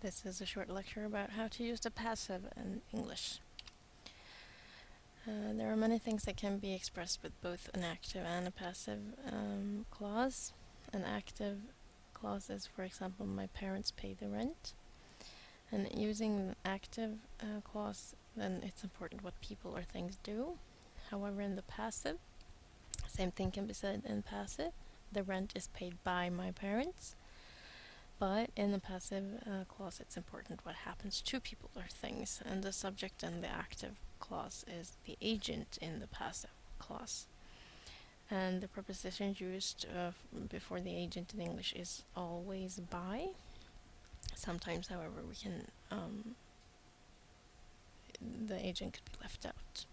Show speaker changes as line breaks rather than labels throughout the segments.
This is a short lecture about how to use the passive in English. There are many things that can be expressed with both an active and a passive clause. An active clause is, for example, my parents pay the rent. And using an active clause, then it's important what people or things do. However, in the passive, same thing can be said in passive. The rent is paid by my parents. But in the passive clause, it's important what happens to people or things, and the subject in the active clause is the agent in the passive clause. And the preposition used before the agent in English is always by. Sometimes, however, the agent could be left out.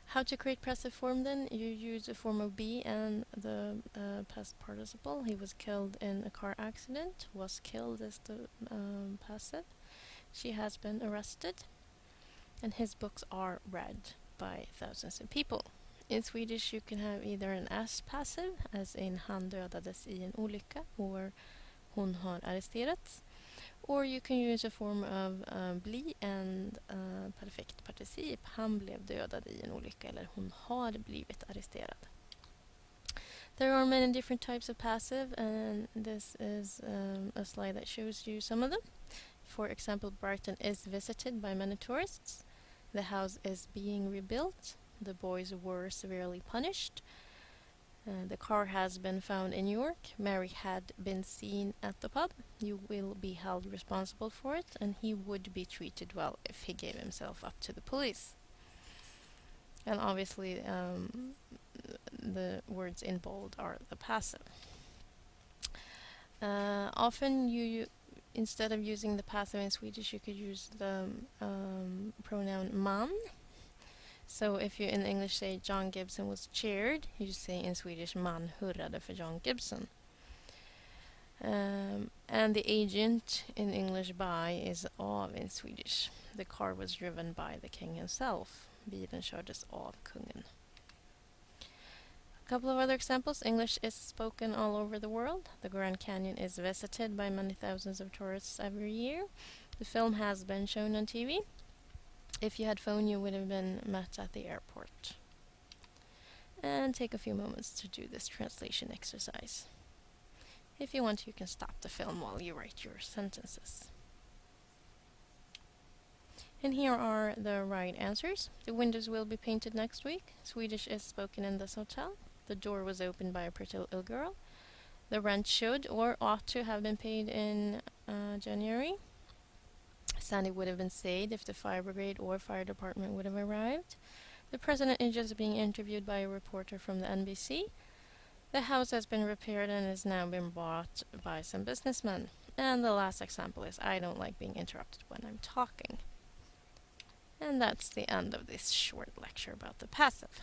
How to create passive form then? You use the form of be and the past participle. He was killed in a car accident. Was killed is the passive. She has been arrested. And his books are read by thousands of people. In Swedish you can have either an as passive, as in han dödades i en olycka, or hon har arresterats. Or you can use a form of bli and perfekt particip. Han blev dödad i en olycka, eller hon har blivit arresterad. There are many different types of passive, and this is a slide that shows you some of them. For example, Brighton is visited by many tourists. The house is being rebuilt. The boys were severely punished. The car has been found in York. Mary had been seen at the pub. You will be held responsible for it, and he would be treated well if he gave himself up to the police. And obviously, the words in bold are the passive. Often, instead of using the passive in Swedish, you could use the pronoun man. So if you in English say John Gibson was cheered, you say in Swedish man hurrade för John Gibson. And the agent in English by is av in Swedish. The car was driven by the king himself. Bilen kördes av kungen. A couple of other examples. English is spoken all over the world. The Grand Canyon is visited by many thousands of tourists every year. The film has been shown on TV. If you had phone, you would have been met at the airport. And take a few moments to do this translation exercise. If you want, you can stop the film while you write your sentences. And here are the right answers. The windows will be painted next week. Swedish is spoken in this hotel. The door was opened by a pretty little girl. The rent should or ought to have been paid in January. Sandy would have been saved if the fire brigade or fire department would have arrived. The president is just being interviewed by a reporter from the NBC. The house has been repaired and is now being bought by some businessmen. And the last example is I don't like being interrupted when I'm talking. And that's the end of this short lecture about the passive.